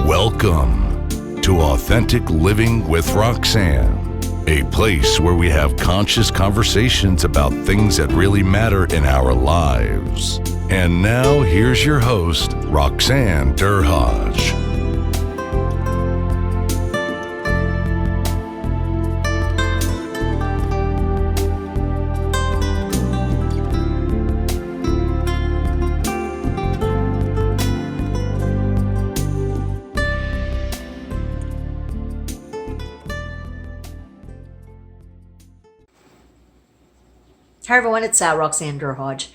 Welcome to Authentic Living with Roxanne, a place where we have conscious conversations about things that really matter in our lives. And now, here's your host, Roxanne Derhodge. Hi everyone, it's Roxanne Derhodge.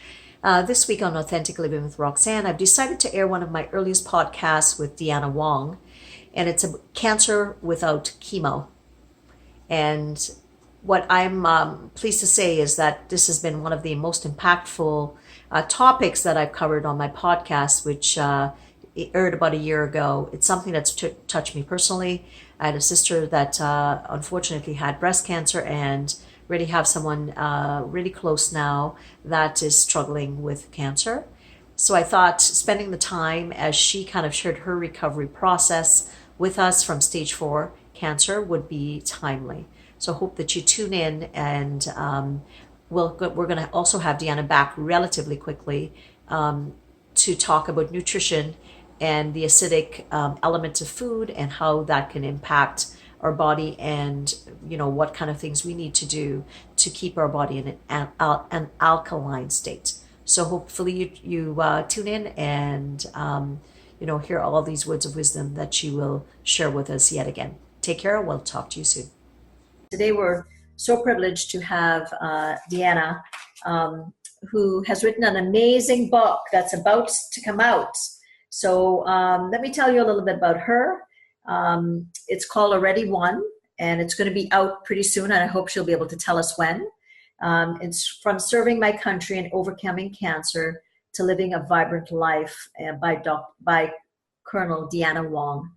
This week on Authentic Living with Roxanne, I've decided to air one of my earliest podcasts with Deanna Won, and it's a cancer without chemo. And what I'm pleased to say is that this has been one of the most impactful topics that I've covered on my podcast, which it aired about a year ago. It's something that's touched me personally. I had a sister that unfortunately had breast cancer, and really have someone really close now that is struggling with cancer. So I thought spending the time as she kind of shared her recovery process with us from stage 4 cancer would be timely. So I hope that you tune in, and we're going to also have Deanna back relatively quickly to talk about nutrition and the acidic element of food and how that can impact our body, and what kind of things we need to do to keep our body in an alkaline state. So hopefully you tune in and hear all these words of wisdom that she will share with us yet again. Take care. We'll talk to you soon. Today we're so privileged to have Deanna, who has written an amazing book that's about to come out. So let me tell you a little bit about her. It's called Already Won, and it's going to be out pretty soon, and I hope she'll be able to tell us when. It's From Serving My Country and Overcoming Cancer to Living a Vibrant Life by Colonel Deanna Won.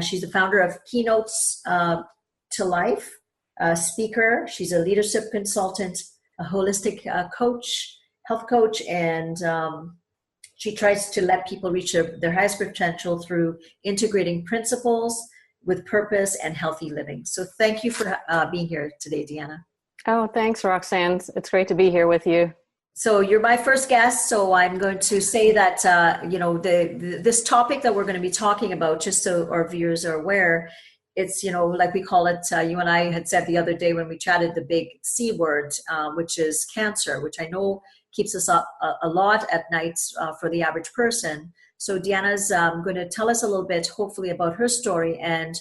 She's the founder of Keynotes to Life, a speaker. She's a leadership consultant, a holistic coach, health coach, and she tries to let people reach their highest potential through integrating principles with purpose and healthy living. So thank you for being here today, Deanna. Oh, thanks, Roxanne. It's great to be here with you. So you're my first guest, so I'm going to say that, this topic that we're going to be talking about, just so our viewers are aware, it's, like we call it, you and I had said the other day when we chatted, the big C word, which is cancer, which I know keeps us up a lot at nights for the average person. So Deanna's going to tell us a little bit, hopefully, about her story and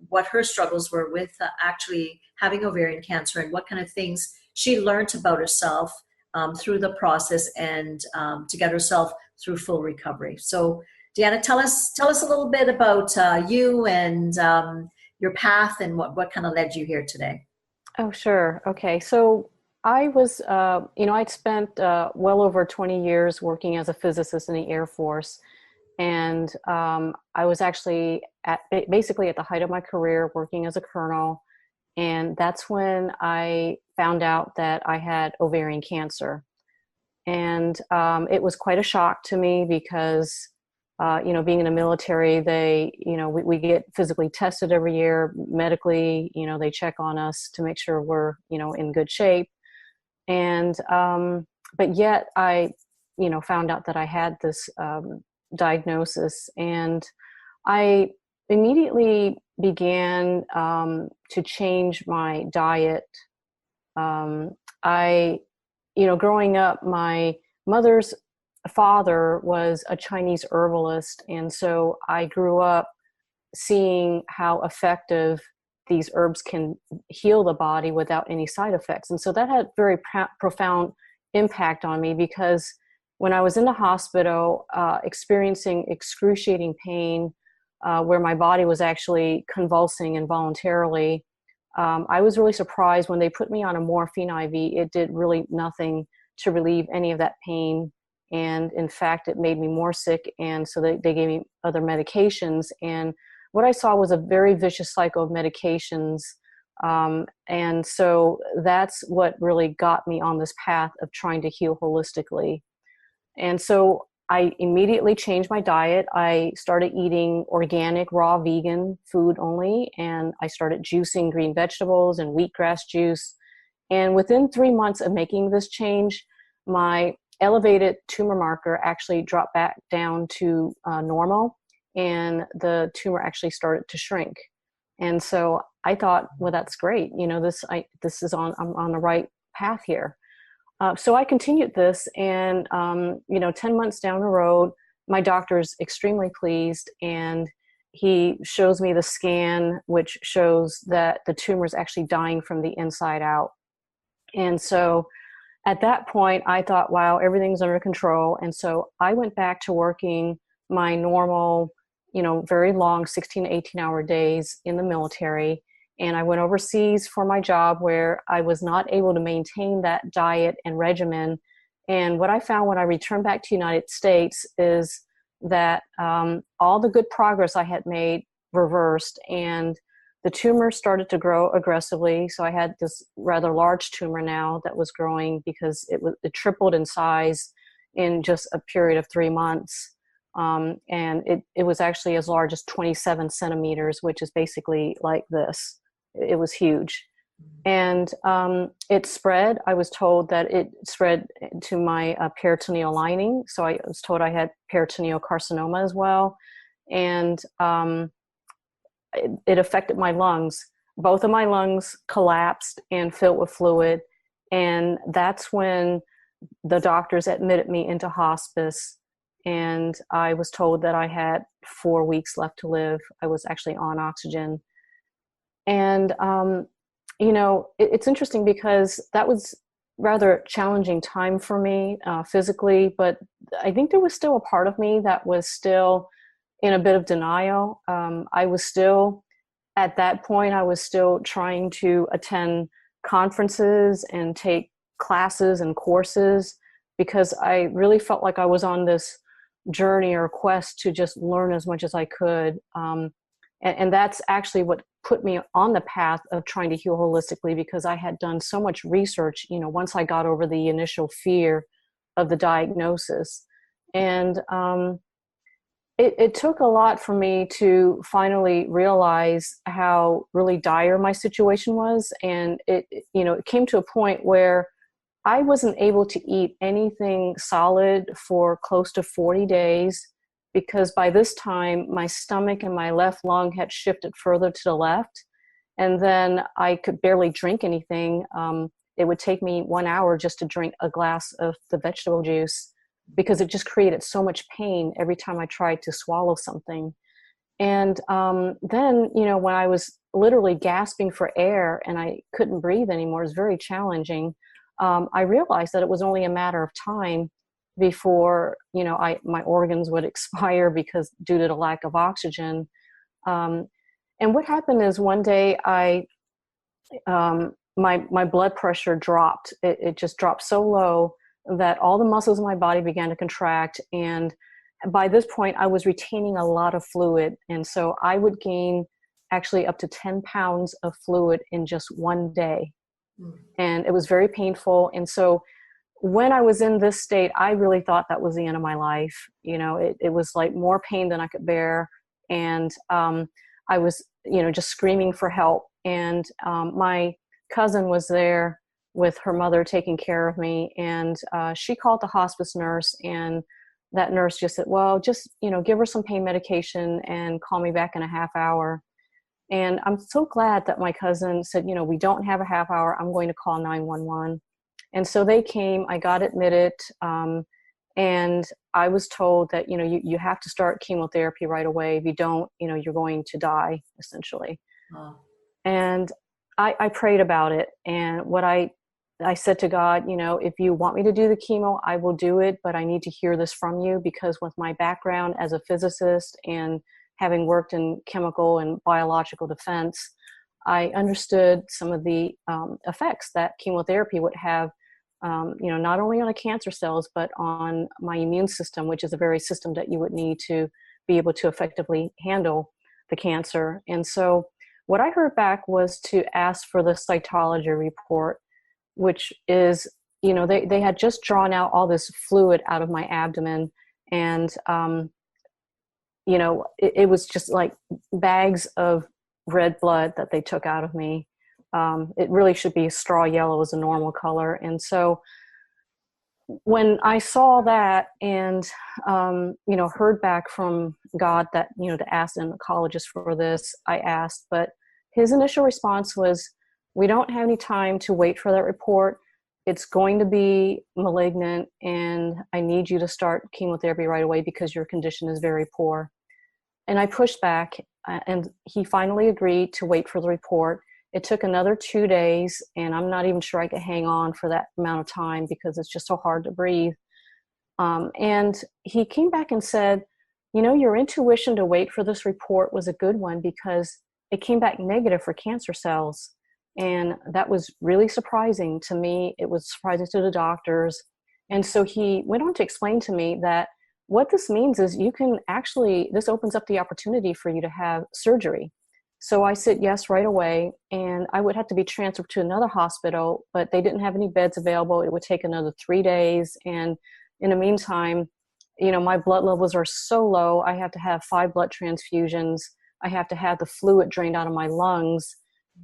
what her struggles were with actually having ovarian cancer, and what kind of things she learned about herself through the process, and to get herself through full recovery. So Deanna, tell us a little bit about you and your path, and what kind of led you here today. Oh, sure. Okay. So I was, I'd spent well over 20 years working as a physicist in the Air Force. And I was actually basically at the height of my career working as a colonel. And that's when I found out that I had ovarian cancer. And it was quite a shock to me because, being in the military, we get physically tested every year medically. They check on us to make sure we're, in good shape. And, but yet I, found out that I had this diagnosis, and I immediately began to change my diet. Growing up, my mother's father was a Chinese herbalist, and so I grew up seeing how effective these herbs can heal the body without any side effects. And so that had very profound impact on me, because when I was in the hospital experiencing excruciating pain, where my body was actually convulsing involuntarily, I was really surprised when they put me on a morphine IV. It did really nothing to relieve any of that pain. And in fact, it made me more sick. And so they gave me other medications. And what I saw was a very vicious cycle of medications. And so that's what really got me on this path of trying to heal holistically. And so I immediately changed my diet. I started eating organic, raw, vegan food only, and I started juicing green vegetables and wheatgrass juice. And within 3 months of making this change, my elevated tumor marker actually dropped back down to normal, and the tumor actually started to shrink. And so I thought, well, that's great. This is I'm on the right path here. So I continued this, and 10 months down the road, my doctor's extremely pleased, and he shows me the scan, which shows that the tumor is actually dying from the inside out. And so at that point, I thought, wow, everything's under control. And so I went back to working my normal, very long 16 to 18-hour days in the military. And I went overseas for my job, where I was not able to maintain that diet and regimen. And what I found when I returned back to the United States is that all the good progress I had made reversed, and the tumor started to grow aggressively. So I had this rather large tumor now that was growing, because it tripled in size in just a period of 3 months. And it was actually as large as 27 centimeters, which is basically like this. It was huge. And it spread. I was told that it spread to my peritoneal lining. So I was told I had peritoneal carcinoma as well. And it affected my lungs. Both of my lungs collapsed and filled with fluid. And that's when the doctors admitted me into hospice. And I was told that I had 4 weeks left to live. I was actually on oxygen. And, it's interesting, because that was rather a challenging time for me physically, but I think there was still a part of me that was still in a bit of denial. At that point, I was still trying to attend conferences and take classes and courses, because I really felt like I was on this journey or quest to just learn as much as I could. And that's actually what put me on the path of trying to heal holistically, because I had done so much research, once I got over the initial fear of the diagnosis. And it took a lot for me to finally realize how really dire my situation was. And it came to a point where I wasn't able to eat anything solid for close to 40 days, because by this time my stomach and my left lung had shifted further to the left. And then I could barely drink anything. It would take me 1 hour just to drink a glass of the vegetable juice, because it just created so much pain every time I tried to swallow something. And then, when I was literally gasping for air and I couldn't breathe anymore, it was very challenging. I realized that it was only a matter of time before, my organs would expire, because due to the lack of oxygen. And what happened is, one day my blood pressure dropped. It just dropped so low that all the muscles in my body began to contract. And by this point, I was retaining a lot of fluid. And so I would gain actually up to 10 pounds of fluid in just one day. And it was very painful. And so when I was in this state, I really thought that was the end of my life. It was like more pain than I could bear. And I was, just screaming for help. And my cousin was there with her mother taking care of me. And she called the hospice nurse, and that nurse just said, well, just, give her some pain medication and call me back in a half hour. And I'm so glad that my cousin said, we don't have a half hour. I'm going to call 911. And so they came, I got admitted, and I was told that, you have to start chemotherapy right away. If you don't, you're going to die, essentially. Oh. And I prayed about it. And what I said to God, if you want me to do the chemo, I will do it, but I need to hear this from you, because with my background as a physicist and having worked in chemical and biological defense, I understood some of the effects that chemotherapy would have, not only on the cancer cells, but on my immune system, which is the very system that you would need to be able to effectively handle the cancer. And so what I heard back was to ask for the cytology report, which is, they had just drawn out all this fluid out of my abdomen. And, it was just like bags of red blood that they took out of me. It really should be straw yellow as a normal color. And so when I saw that and, heard back from God that, to ask an oncologist for this, I asked, but his initial response was, we don't have any time to wait for that report. It's going to be malignant, and I need you to start chemotherapy right away because your condition is very poor. And I pushed back, and he finally agreed to wait for the report. It took another 2 days, and I'm not even sure I could hang on for that amount of time because it's just so hard to breathe. And he came back and said, your intuition to wait for this report was a good one because it came back negative for cancer cells. And that was really surprising to me. It was surprising to the doctors. And so he went on to explain to me that what this means is this opens up the opportunity for you to have surgery. So I said yes right away, and I would have to be transferred to another hospital, but they didn't have any beds available. It would take another 3 days. And in the meantime, my blood levels are so low. I have to have 5 blood transfusions. I have to have the fluid drained out of my lungs.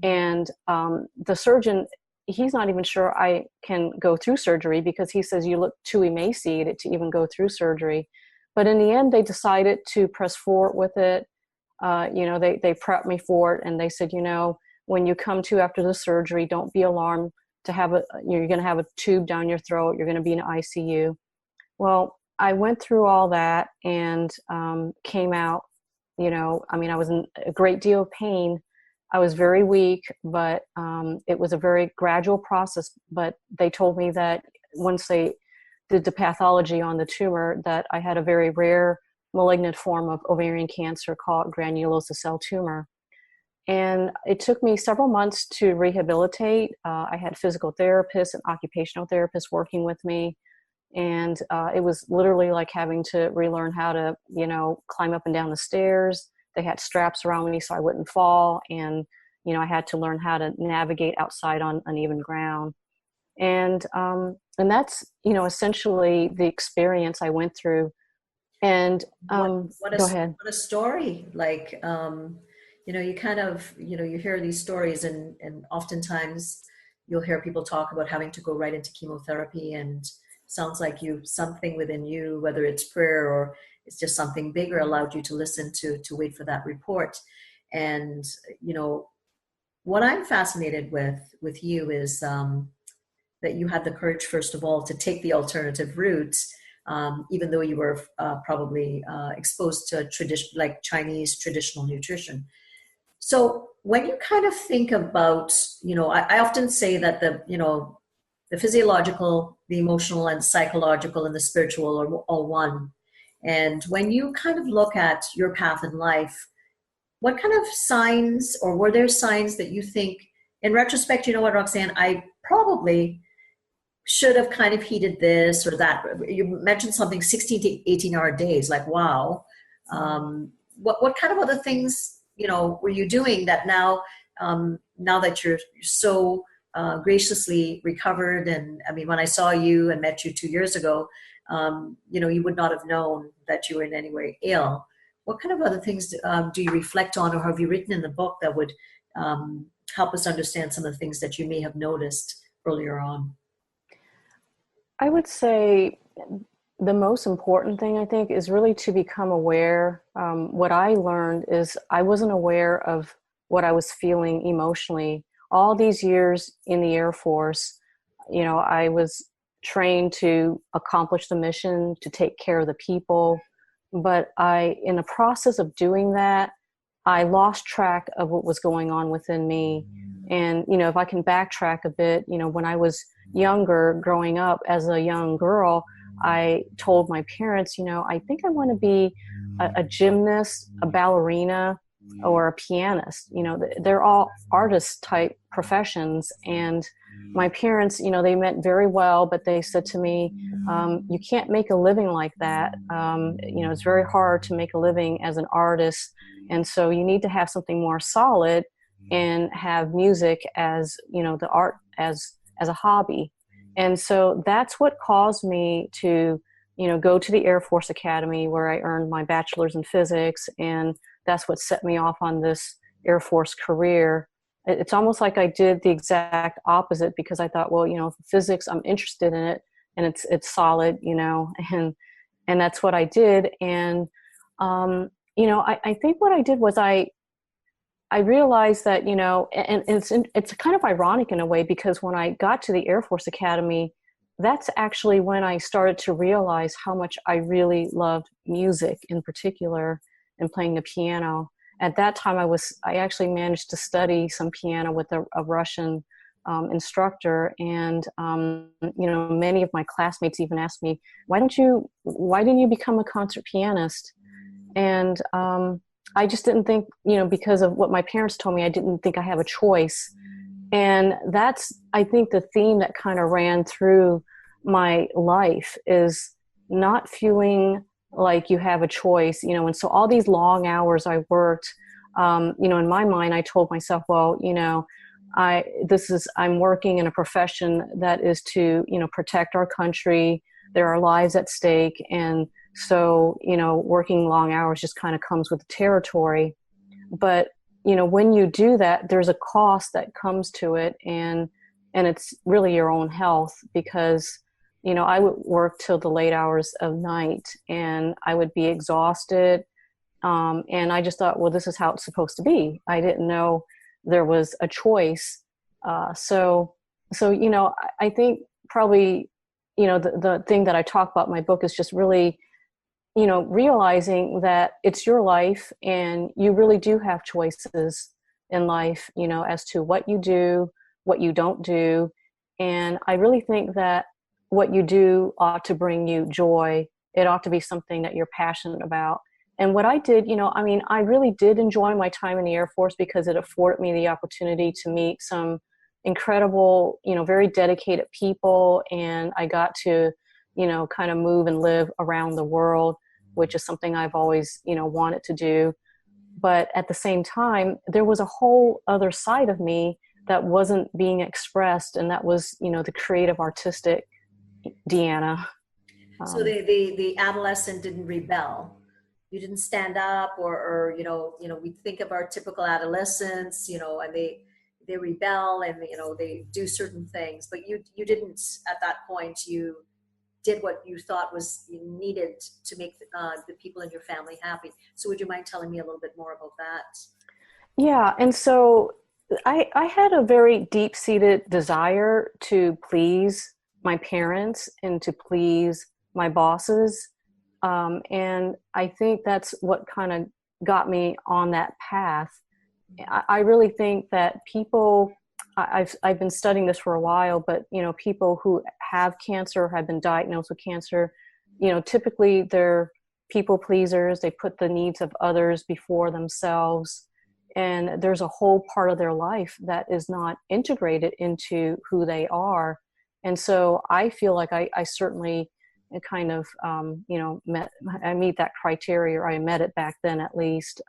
And the surgeon, he's not even sure I can go through surgery because he says you look too emaciated to even go through surgery. But in the end, they decided to press forward with it. They prepped me for it, and they said, when you come to after the surgery, don't be alarmed you're going to have a tube down your throat. You're going to be in ICU. Well, I went through all that and came out, I was in a great deal of pain. I was very weak, but it was a very gradual process. But they told me that once they did the pathology on the tumor, that I had a very rare malignant form of ovarian cancer called granulosa cell tumor. And it took me several months to rehabilitate. I had physical therapists and occupational therapists working with me. And it was literally like having to relearn how to, climb up and down the stairs. They had straps around me so I wouldn't fall. And, I had to learn how to navigate outside on uneven ground. And that's, essentially the experience I went through. And go ahead. What a story. Like, you kind of, you hear these stories and oftentimes you'll hear people talk about having to go right into chemotherapy, and sounds like something within you, whether it's prayer or it's just something bigger, allowed you to listen to wait for that report. And, what I'm fascinated with you is that you had the courage, first of all, to take the alternative route, even though you were probably exposed to like Chinese traditional nutrition. So when you kind of think about, I often say that the physiological, the emotional, and psychological, and the spiritual are all one. And when you kind of look at your path in life, what kind of signs, or were there signs that you think, in retrospect, you know what, Roxanne, I probably should have kind of heeded this or that? You mentioned something 16 to 18-hour days, like, wow. What kind of other things, were you doing that now that you're so graciously recovered? And I mean, when I saw you and met you 2 years ago, you would not have known that you were in any way ill. What kind of other things do you reflect on, or have you written in the book that would help us understand some of the things that you may have noticed earlier on? I would say the most important thing, I think, is really to become aware. What I learned is I wasn't aware of what I was feeling emotionally. All these years in the Air Force, I was trained to accomplish the mission, to take care of the people. But in the process of doing that, I lost track of what was going on within me. And, if I can backtrack a bit, when I was younger, growing up as a young girl, I told my parents, I think I want to be a gymnast, a ballerina, or a pianist. They're all artist type professions. And my parents, they meant very well, but they said to me, you can't make a living like that. It's very hard to make a living as an artist. And so you need to have something more solid and have music as, the art as a hobby. And so that's what caused me to go to the Air Force Academy where I earned my bachelor's in physics. And that's what set me off on this Air Force career. It's almost like I did the exact opposite, because I thought, well, physics, I'm interested in it, and it's solid, and that's what I did. And, I think what I did was I realized that, and it's kind of ironic in a way, because when I got to the Air Force Academy, that's actually when I started to realize how much I really loved music in particular, and playing the piano. At that time, I actually managed to study some piano with a Russian instructor, and many of my classmates even asked me, why didn't you become a concert pianist? And I just didn't think, because of what my parents told me, I didn't think I have a choice. And that's, I think, the theme that kind of ran through my life, is not feeling like you have a choice, and so all these long hours I worked, in my mind, I told myself, well, I'm working in a profession that is to, protect our country. There are lives at stake. And so, working long hours just kind of comes with the territory. But, when you do that, there's a cost that comes to it. And it's really your own health, because I would work till the late hours of night, and I would be exhausted. And I just thought, well, this is how it's supposed to be. I didn't know there was a choice. So I think probably, the thing that I talk about in my book is just really, realizing that it's your life, and you really do have choices in life, as to what you do, what you don't do. And I really think that what you do ought to bring you joy. It ought to be something that you're passionate about. And what I did, I really did enjoy my time in the Air Force, because it afforded me the opportunity to meet some incredible, very dedicated people. And I got to, kind of move and live around the world, which is something I've always, wanted to do. But at the same time, there was a whole other side of me that wasn't being expressed. And that was, the creative, artistic Deanna. So the adolescent didn't rebel. You didn't stand up, or we think of our typical adolescents, and they rebel, and they do certain things. But you didn't at that point. You did what you thought was needed to make the people in your family happy. So would you mind telling me a little bit more about that? Yeah, and so I had a very deep-seated desire to please my parents and to please my bosses. And I think that's what kind of got me on that path. I really think that people, I've been studying this for a while, but, people who have cancer, have been diagnosed with cancer, typically they're people pleasers. They put the needs of others before themselves. And there's a whole part of their life that is not integrated into who they are. And so I feel like I certainly kind of, I meet that criteria, or I met it back then at least,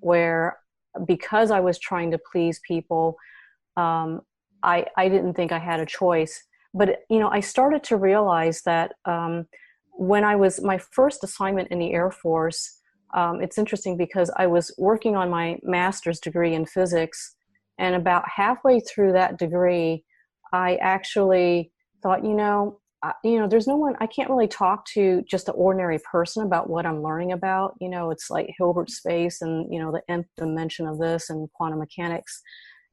where because I was trying to please people, I didn't think I had a choice. But, I started to realize that when I was my first assignment in the Air Force, it's interesting because I was working on my master's degree in physics, and about halfway through that degree, I actually thought, there's no one, I can't really talk to just an ordinary person about what I'm learning about. It's like Hilbert space and, the nth dimension of this and quantum mechanics.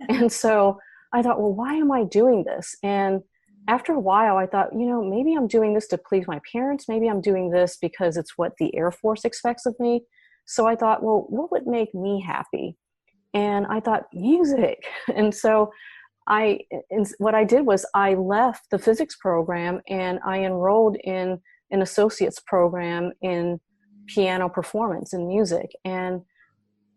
And so I thought, well, why am I doing this? And after a while, I thought, maybe I'm doing this to please my parents. Maybe I'm doing this because it's what the Air Force expects of me. So I thought, well, what would make me happy? And I thought, music. And so what I did was I left the physics program and I enrolled in an associate's program in piano performance and music. And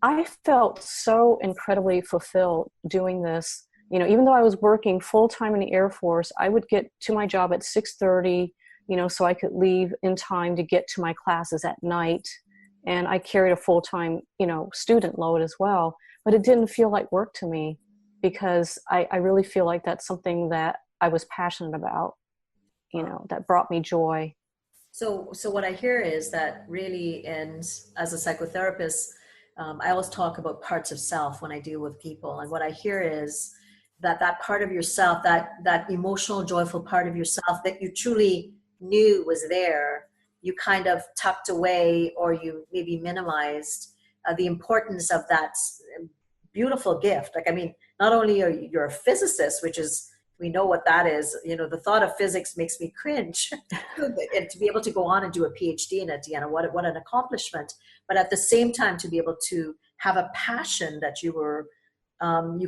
I felt so incredibly fulfilled doing this. Even though I was working full time in the Air Force, I would get to my job at 6:30, so I could leave in time to get to my classes at night. And I carried a full time, student load as well. But it didn't feel like work to me, because I really feel like that's something that I was passionate about, that brought me joy. So what I hear is that really, and as a psychotherapist, I always talk about parts of self when I deal with people. And what I hear is that that part of yourself, that emotional, joyful part of yourself that you truly knew was there, you kind of tucked away, or you maybe minimized the importance of that beautiful gift. Like, I mean, not only are you're a physicist, which is, we know what that is. You know, the thought of physics makes me cringe. And to be able to go on and do a PhD in it, Deanna, what an accomplishment. But at the same time, to be able to have a passion that you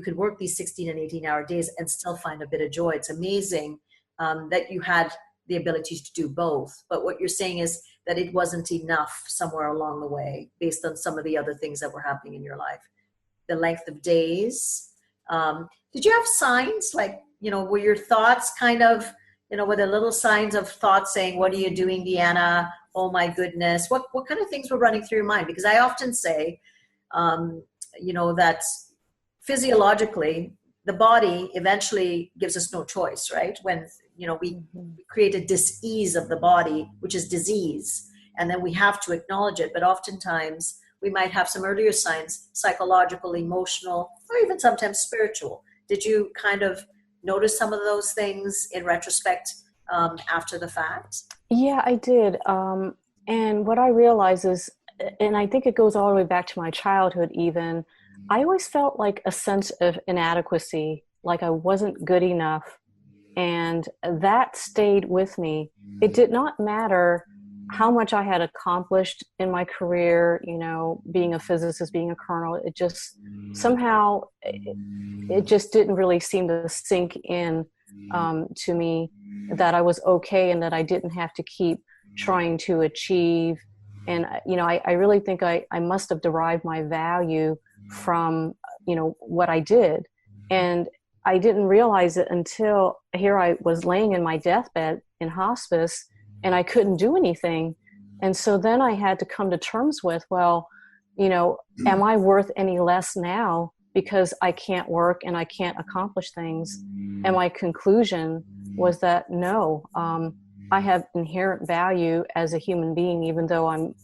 could work these 16 and 18-hour days and still find a bit of joy. It's amazing that you had the ability to do both. But what you're saying is that it wasn't enough somewhere along the way, based on some of the other things that were happening in your life. The length of days. Did you have signs, like, were your thoughts kind of, were there little signs of thoughts saying, what are you doing, Deanna? Oh my goodness. What kind of things were running through your mind? Because I often say, that physiologically, the body eventually gives us no choice, right? When, we create a dis-ease of the body, which is disease, and then we have to acknowledge it. But oftentimes we might have some earlier signs, psychological, emotional, or even sometimes spiritual. Did you kind of notice some of those things in retrospect after the fact? Yeah, I did. And what I realized is, and I think it goes all the way back to my childhood even, I always felt like a sense of inadequacy, like I wasn't good enough. And that stayed with me. It did not matter how much I had accomplished in my career, being a physicist, being a colonel. It just somehow, it just didn't really seem to sink in to me that I was okay and that I didn't have to keep trying to achieve. And, I really think I must have derived my value from, what I did. And I didn't realize it until here I was laying in my deathbed in hospice and I couldn't do anything. And so then I had to come to terms with, well, am I worth any less now because I can't work and I can't accomplish things? And my conclusion was that no, I have inherent value as a human being, even though I'm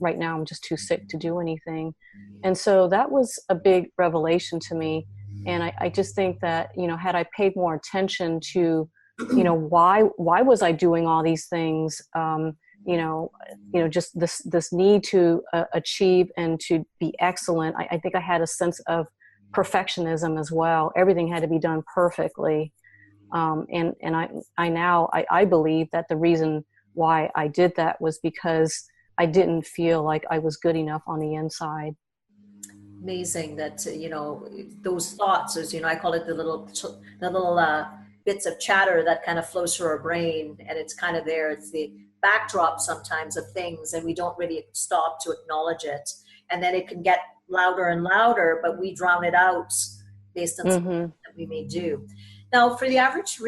just too sick to do anything. And so that was a big revelation to me. And I just think that, had I paid more attention to, why was I doing all these things? Just this need to achieve and to be excellent. I think I had a sense of perfectionism as well. Everything had to be done perfectly. And I believe that the reason why I did that was because I didn't feel like I was good enough on the inside. Amazing that, those thoughts, as I call it, the little bits of chatter that kind of flows through our brain, and it's kind of there. It's the backdrop sometimes of things, and we don't really stop to acknowledge it. And then it can get louder and louder, but we drown it out based on something that we may do. Now, for the average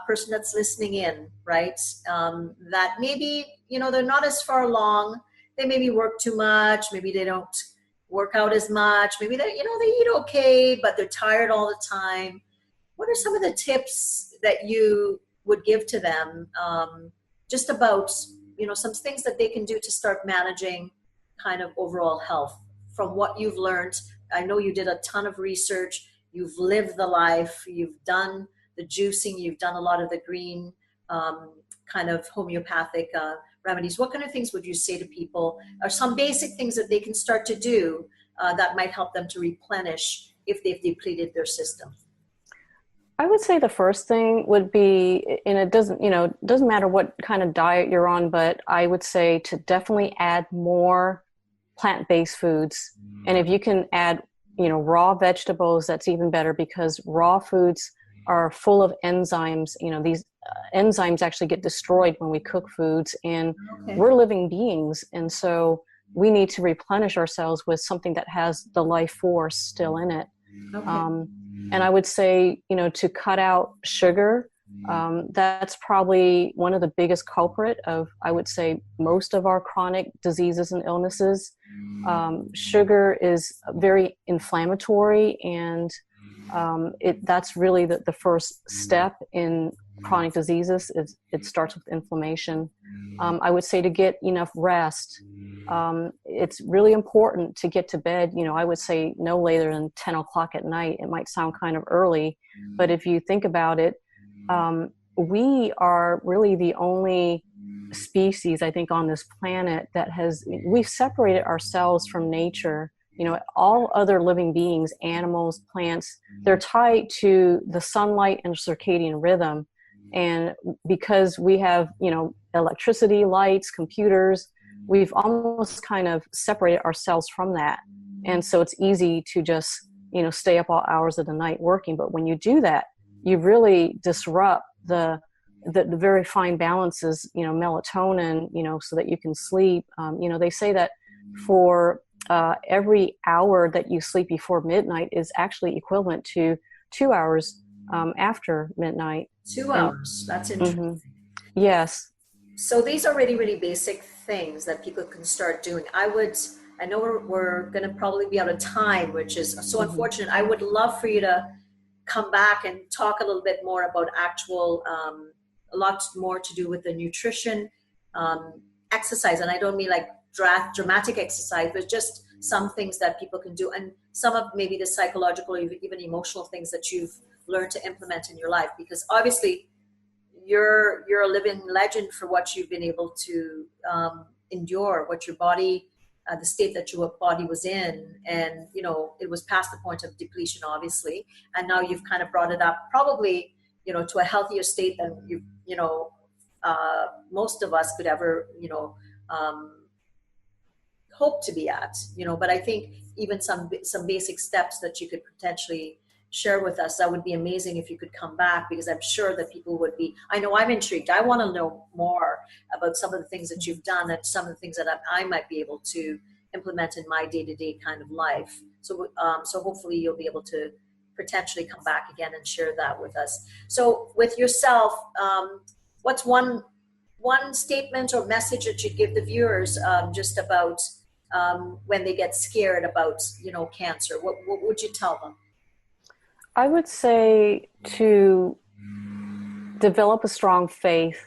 person that's listening in, right, that maybe, they're not as far along. They maybe work too much. Maybe they don't work out as much. Maybe they eat okay, but they're tired all the time. What are some of the tips that you would give to them just about, some things that they can do to start managing kind of overall health from what you've learned? I know you did a ton of research. You've lived the life. You've done the juicing. You've done a lot of the green kind of homeopathic remedies. What kind of things would you say to people are some basic things that they can start to do that might help them to replenish if they've depleted their system? I would say the first thing would be, and it doesn't matter what kind of diet you're on, but I would say to definitely add more plant-based foods. And if you can add, raw vegetables, that's even better, because raw foods are full of enzymes. These enzymes actually get destroyed when we cook foods, and we're living beings. And so we need to replenish ourselves with something that has the life force still in it. And I would say, to cut out sugar. That's probably one of the biggest culprit of, I would say, most of our chronic diseases and illnesses. Sugar is very inflammatory, and that's really the first step in chronic diseases. It starts with inflammation. I would say to get enough rest. It's really important to get to bed. I would say no later than 10 o'clock at night. It might sound kind of early, but if you think about it, we are really the only species, I think, on this planet that we've separated ourselves from nature. All other living beings, animals, plants, they're tied to the sunlight and circadian rhythm. And because we have, electricity, lights, computers, we've almost kind of separated ourselves from that. And so it's easy to just, stay up all hours of the night working. But when you do that, you really disrupt the very fine balances, melatonin, so that you can sleep. They say that for every hour that you sleep before midnight is actually equivalent to 2 hours after midnight. 2 hours. That's interesting. Yes. So these are really, really basic things that people can start doing. I know we're going to probably be out of time, which is so unfortunate. I would love for you to come back and talk a little bit more about actual, a lot more to do with the nutrition, exercise. And I don't mean like dramatic exercise, but just some things that people can do, and some of maybe the psychological or even emotional things that you've learned to implement in your life, because obviously you're a living legend for what you've been able to endure, what your body, the state that your body was in, and it was past the point of depletion, obviously, and now you've kind of brought it up, probably to a healthier state than most of us could ever hope to be at, but I think even some basic steps that you could potentially share with us, that would be amazing if you could come back, because I'm sure that people would be, I know I'm intrigued. I want to know more about some of the things that you've done and some of the things that I might be able to implement in my day-to-day kind of life. So hopefully you'll be able to potentially come back again and share that with us. So with yourself, what's one statement or message that you'd give the viewers just about when they get scared about, cancer? What would you tell them? I would say to develop a strong faith,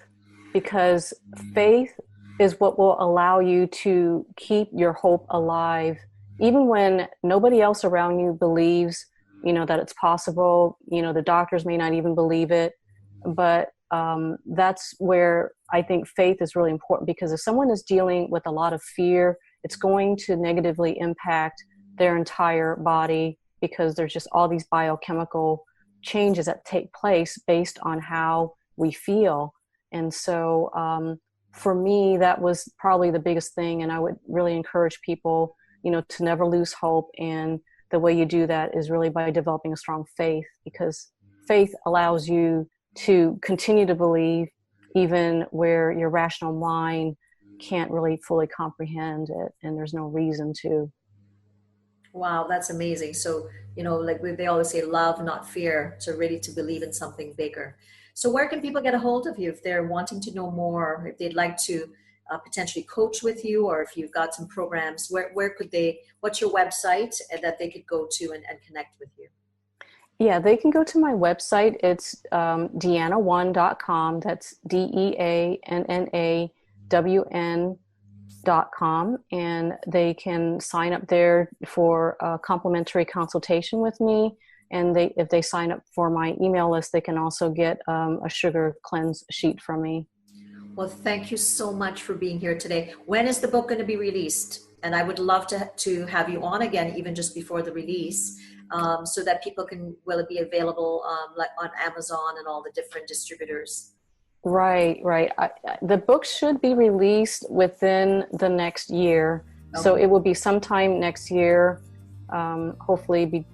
because faith is what will allow you to keep your hope alive, even when nobody else around you believes, that it's possible. The doctors may not even believe it, but that's where I think faith is really important, because if someone is dealing with a lot of fear, it's going to negatively impact their entire body, because there's just all these biochemical changes that take place based on how we feel. And so for me, that was probably the biggest thing. And I would really encourage people, to never lose hope. And the way you do that is really by developing a strong faith, because faith allows you to continue to believe even where your rational mind can't really fully comprehend it, and there's no reason to. Wow, that's amazing. So, like they always say, love, not fear. So ready to believe in something bigger. So where can people get a hold of you if they're wanting to know more, if they'd like to potentially coach with you, or if you've got some programs, where could they, what's your website that they could go to and connect with you? Yeah, they can go to my website. It's DeannaWon.com. That's DeannaWN.com, and they can sign up there for a complimentary consultation with me. And if they sign up for my email list, they can also get a sugar cleanse sheet from me. Well, thank you so much for being here today. When is the book going to be released? And I would love to have you on again, even just before the release, so that people will it be available like on Amazon and all the different distributors? Right. The book should be released within the next year. Okay. So it will be sometime next year, hopefully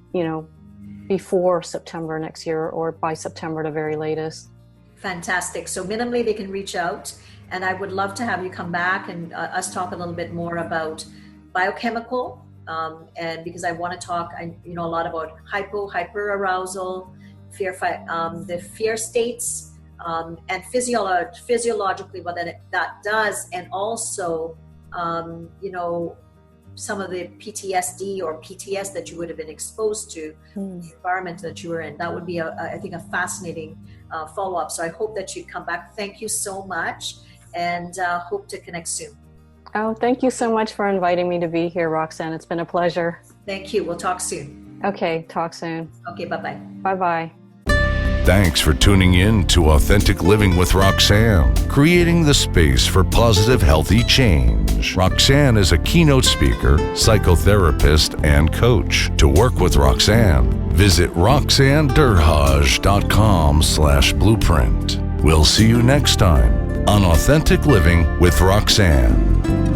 before September next year, or by September the very latest. Fantastic. So minimally they can reach out, and I would love to have you come back and us talk a little bit more about biochemical, and because I want to talk, a lot about hyper arousal, fear, the fear states, and physiologically what that does, and also, some of the PTSD or PTS that you would have been exposed to, the environment that you were in. That would be, I think, a fascinating follow-up. So I hope that you come back. Thank you so much, and hope to connect soon. Oh, thank you so much for inviting me to be here, Roxanne. It's been a pleasure. Thank you. We'll talk soon. Okay, talk soon. Okay, bye-bye. Bye-bye. Thanks for tuning in to Authentic Living with Roxanne, creating the space for positive, healthy change. Roxanne is a keynote speaker, psychotherapist, and coach. To work with Roxanne, visit roxannederhaj.com/blueprint. We'll see you next time on Authentic Living with Roxanne.